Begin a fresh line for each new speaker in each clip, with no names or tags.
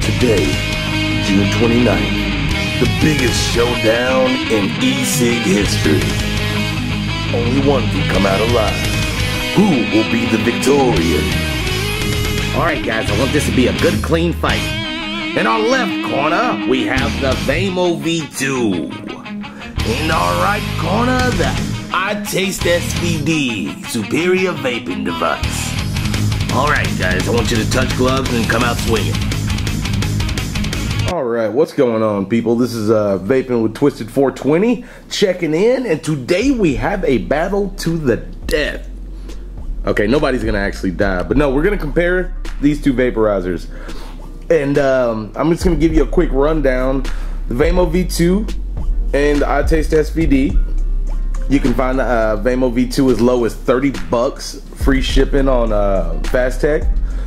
Today, June 29th, the biggest showdown in e-cig history. Only one can come out alive. Who will be the victorian?
Alright guys, I want this to be a good clean fight. In our left corner, we have the Vamo V.2. In our right corner, the iTaste SVD, superior vaping device. Alright guys, I want you to touch gloves and come out swinging.
Alright, what's going on, people? This is Vaping with Twisted420 checking in, and today we have a battle to the death. Okay, nobody's gonna actually die, but no, we're gonna compare these two vaporizers. And I'm just gonna give you a quick rundown. The Vamo V.2 and the iTaste SVD. You can find the Vamo V.2 as low as 30 bucks free shipping on Fast Tech,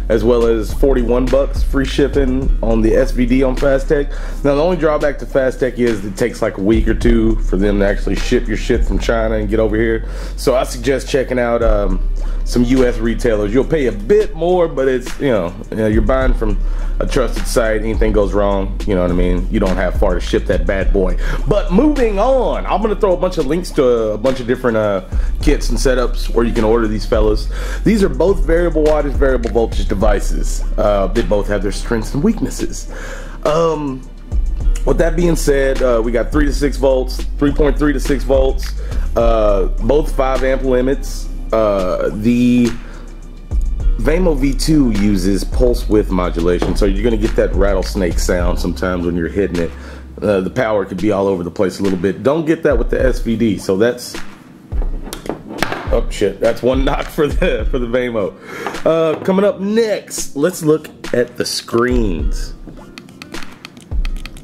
as well as 41 bucks free shipping on the SVD on Fast Tech. Now the only drawback to Fast Tech is it takes like a week or two for them to actually ship your shit from China and get over here. So I suggest checking out some US retailers. You'll pay a bit more, but it's, you know, you're buying from a trusted site. Anything goes wrong, you know what I mean? You don't have far to ship that bad boy. But moving on, I'm gonna throw a bunch of links to a bunch of different kits and setups where you can order these fellas. These are both variable wattage, variable voltage devices. They both have their strengths and weaknesses. With that being said, we got 3 to 6 volts, 3.3 to 6 volts, both 5 amp limits. The Vamo V.2 uses pulse width modulation, so you're gonna get that rattlesnake sound sometimes when you're hitting it. The power could be all over the place a little bit. Don't get that with the SVD, so that's, oh shit, that's one knock for the Vamo. Coming up next, let's look at the screens.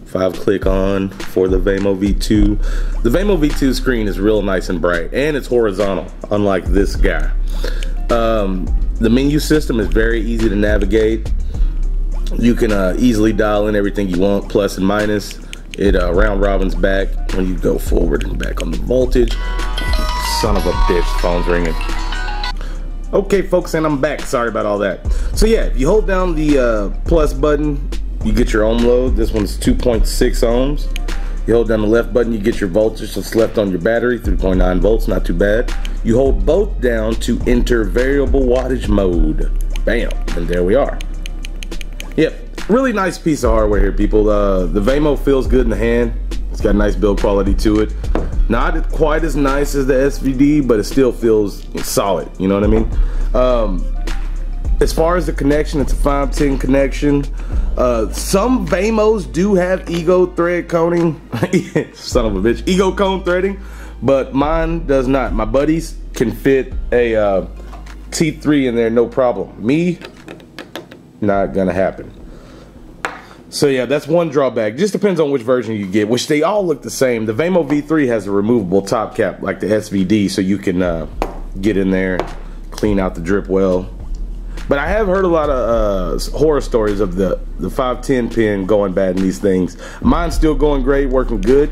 5-click on for the Vamo V.2. The Vamo V.2 screen is real nice and bright, and it's horizontal, unlike this guy. The menu system is very easy to navigate. You can easily dial in everything you want, plus and minus. It round robins back when you go forward and back on the voltage. Son of a bitch, phone's ringing. Okay folks, and I'm back. Sorry about all that. So yeah, if you hold down the plus button, you get your ohm load. This one's 2.6 ohms. You hold down the left button, you get your voltage that's left on your battery, 3.9 volts, not too bad. You hold both down to enter variable wattage mode. Bam, and there we are. Yep, really nice piece of hardware here, people. The Vamo feels good in the hand. It's got nice build quality to it. Not quite as nice as the SVD, but it still feels solid, you know what I mean? As far as the connection, it's a 510 connection. Some Vamos do have ego thread coning. Son of a bitch, ego cone threading, but mine does not. My buddies can fit a T3 in there, no problem. Me, not gonna happen. So yeah, that's one drawback. Just depends on which version you get, which they all look the same. The Vamo V3 has a removable top cap like the SVD, so you can get in there, clean out the drip well. But I have heard a lot of horror stories of the 510 pin going bad in these things. Mine's still going great, working good.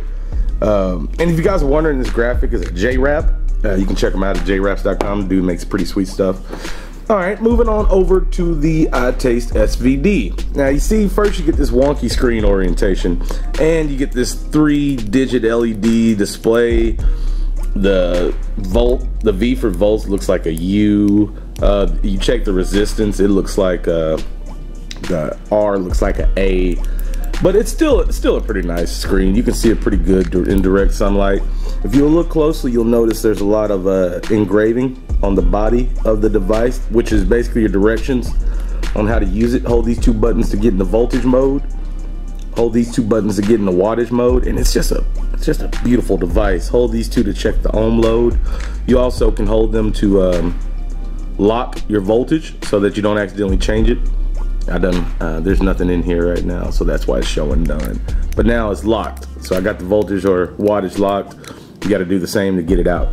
And if you guys are wondering, this graphic is a J-Wrap. You can check them out at jwraps.com. The dude makes pretty sweet stuff. All right, moving on over to the iTaste SVD. Now you see, first you get this wonky screen orientation, and you get this 3-digit LED display. The V for volts looks like a U. You check the resistance, it looks like the R looks like an A, but it's still a pretty nice screen. You can see it pretty good in direct sunlight. If you look closely, you'll notice there's a lot of engraving on the body of the device, which is basically your directions on how to use it. Hold these 2 buttons to get in the voltage mode. Hold these 2 buttons to get in the wattage mode, and it's just a beautiful device. Hold these 2 to check the ohm load. You also can hold them to lock your voltage so that you don't accidentally change it. There's nothing in here right now, so that's why it's showing done. But now it's locked, so I got the voltage or wattage locked. You got to do the same to get it out.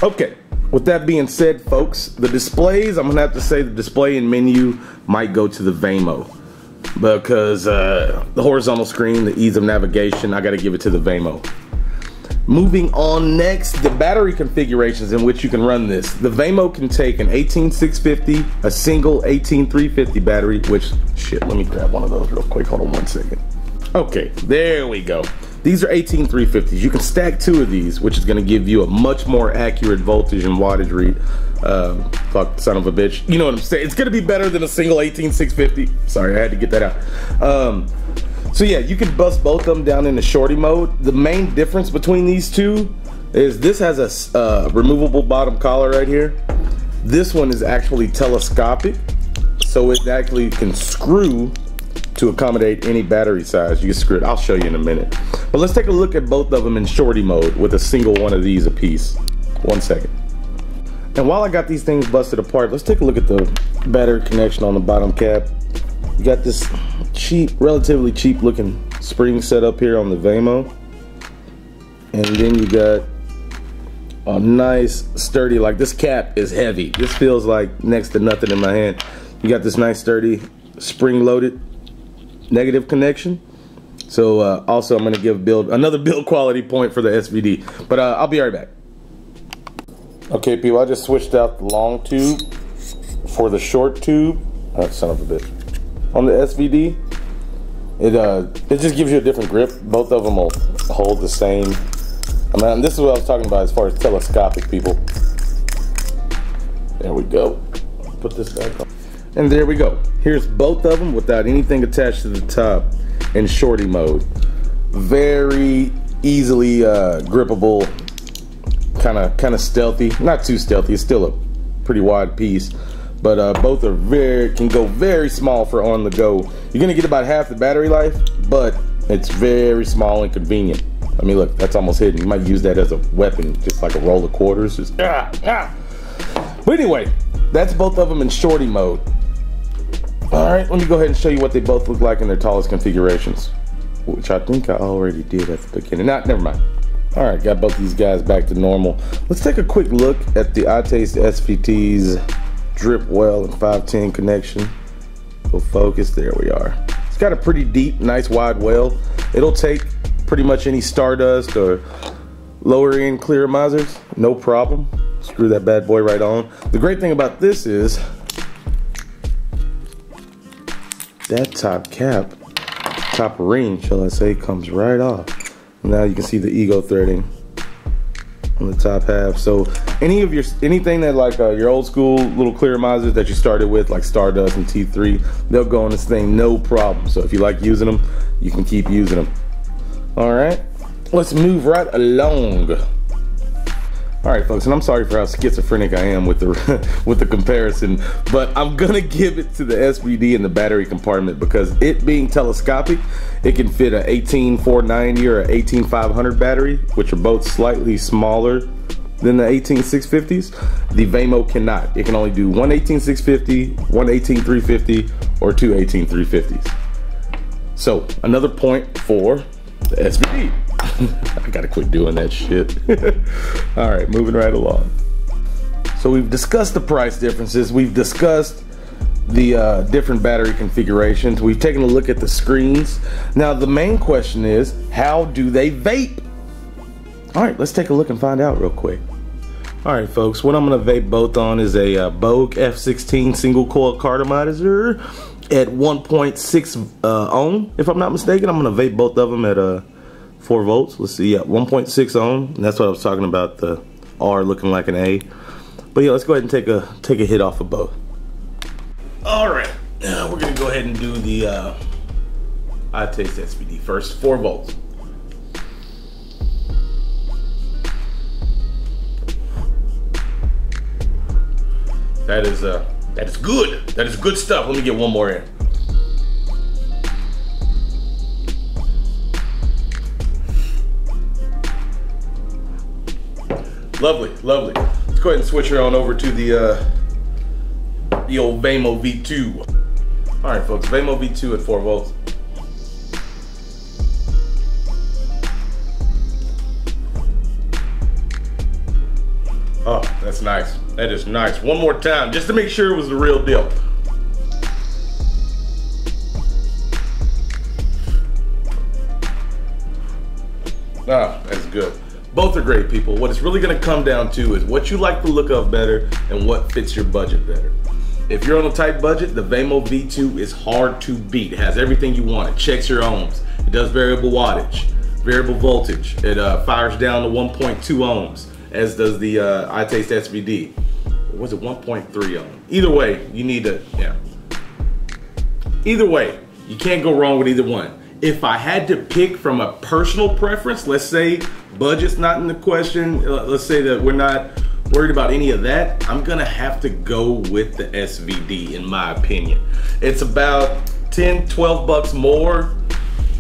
Okay, with that being said, folks, the displays, I'm gonna have to say the display and menu might go to the Vamo, because the horizontal screen, the ease of navigation, I got to give it to the Vamo. Moving on next, the battery configurations in which you can run this. The Vamo can take an 18650, a single 18350 battery, which, shit, let me grab one of those real quick. Hold on 1 second. Okay, there we go. These are 18350s. You can stack 2 of these, which is gonna give you a much more accurate voltage and wattage read. Fuck, son of a bitch. You know what I'm saying? It's gonna be better than a single 18650. Sorry, I had to get that out. So yeah, you can bust both of them down into shorty mode. The main difference between these two is this has a removable bottom collar right here. This one is actually telescopic, so it actually can screw to accommodate any battery size. You can screw it. I'll show you in a minute. But let's take a look at both of them in shorty mode with a single one of these a piece. 1 second. And while I got these things busted apart, let's take a look at the battery connection on the bottom cap. You got this cheap, relatively cheap looking spring set up here on the Vamo. And then you got a nice sturdy, like this cap is heavy. This feels like next to nothing in my hand. You got this nice sturdy spring loaded negative connection. So also I'm gonna give another build quality point for the SVD. But I'll be right back. Okay people, I just switched out the long tube for the short tube. Oh, son of a bitch. On the SVD, it just gives you a different grip. Both of them will hold the same amount. This is what I was talking about as far as telescopic, people. There we go. Put this back on. And there we go. Here's both of them without anything attached to the top in shorty mode. Very easily grippable, kind of stealthy. Not too stealthy. It's still a pretty wide piece. But both are can go very small for on the go. You're gonna get about half the battery life, but it's very small and convenient. I mean, look, that's almost hidden. You might use that as a weapon, just like a roll of quarters. Just But anyway, that's both of them in shorty mode. All right, let me go ahead and show you what they both look like in their tallest configurations, which I think I already did at the beginning. Never mind. All right, got both these guys back to normal. Let's take a quick look at the iTaste SVD's drip well and 510 connection. Go focus, there we are. It's got a pretty deep, nice wide well. It'll take pretty much any stardust or lower end clear misers, no problem. Screw that bad boy right on. The great thing about this is that top cap, top ring, shall I say, comes right off. Now you can see the ego threading on the top half. So anything that like your old school little clear misers that you started with, like Stardust and T3, they'll go on this thing no problem. So if you like using them, you can keep using them. All right, let's move right along. All right, folks, and I'm sorry for how schizophrenic I am with the comparison, but I'm gonna give it to the SVD in the battery compartment because it being telescopic, it can fit a 18490 or a 18500 battery, which are both slightly smaller than the 18650s. The Vamo cannot. It can only do one 18650, one 18350, or two 18350s. So another point for the SVD. I gotta quit doing that shit. All right, moving right along. So we've discussed the price differences. We've discussed the different battery configurations. We've taken a look at the screens. Now the main question is, how do they vape? All right, let's take a look and find out real quick. All right, folks, what I'm gonna vape both on is a Bogue F16 single coil cartomizer at 1.6 ohm, if I'm not mistaken. I'm gonna vape both of them at 4 volts. Let's see, yeah, 1.6 ohm. And that's what I was talking about, the R looking like an A. But yeah, let's go ahead and take a hit off of both. All right, now we're gonna go ahead and do the iTaste SVD first, 4 volts. That is good. That is good stuff. Let me get one more in. Lovely, lovely. Let's go ahead and switch her on over to the old Vamo V2. All right, folks, Vamo V2 at 4 volts. Oh, that's nice. That is nice. One more time, just to make sure it was the real deal. Ah, that's good. Both are great, people. What it's really gonna come down to is what you like the look of better and what fits your budget better. If you're on a tight budget, the Vamo V2 is hard to beat. It has everything you want. It checks your ohms. It does variable wattage, variable voltage. It fires down to 1.2 ohms, as does the iTaste SVD. Or was it 1.3 ohm? Either way, you need to, Either way, you can't go wrong with either one. If I had to pick from a personal preference, let's say budget's not in the question, let's say that we're not worried about any of that, I'm gonna have to go with the SVD in my opinion. It's about 10, 12 bucks more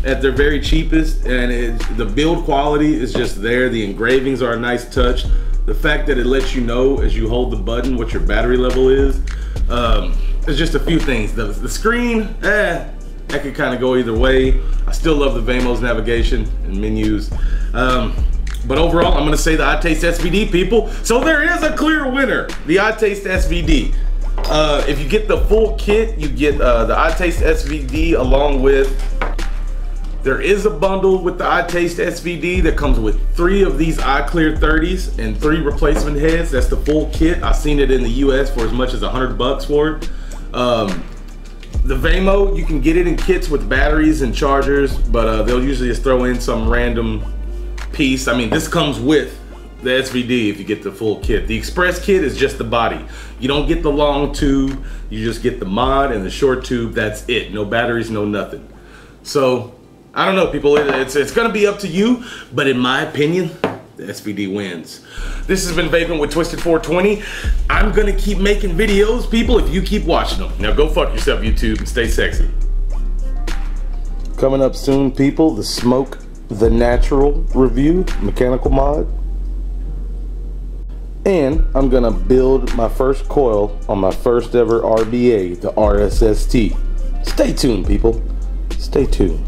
at their very cheapest, and the build quality is just there. The engravings are a nice touch. The fact that it lets you know as you hold the button what your battery level is, there's just a few things. The screen, that could kind of go either way. I still love the Vamo's navigation and menus. But overall, I'm gonna say the iTaste SVD, people. So there is a clear winner, the iTaste SVD. If you get the full kit, you get the iTaste SVD along with, there is a bundle with the iTaste SVD that comes with 3 of these iClear 30s and 3 replacement heads. That's the full kit. I've seen it in the US for as much as 100 bucks for it. The Vamo, you can get it in kits with batteries and chargers, but they'll usually just throw in some random piece. I mean, this comes with the SVD if you get the full kit. The Express kit is just the body. You don't get the long tube, you just get the mod and the short tube, that's it. No batteries, no nothing. So, I don't know, people, it's gonna be up to you, but in my opinion, the SVD wins. This has been Vaping with Twisted420. I'm gonna keep making videos, people, if you keep watching them. Now go fuck yourself, YouTube, and stay sexy. Coming up soon, people, the Smoke the Natural review, mechanical mod. And I'm gonna build my first coil on my first ever RBA, the RSST. Stay tuned, people. Stay tuned.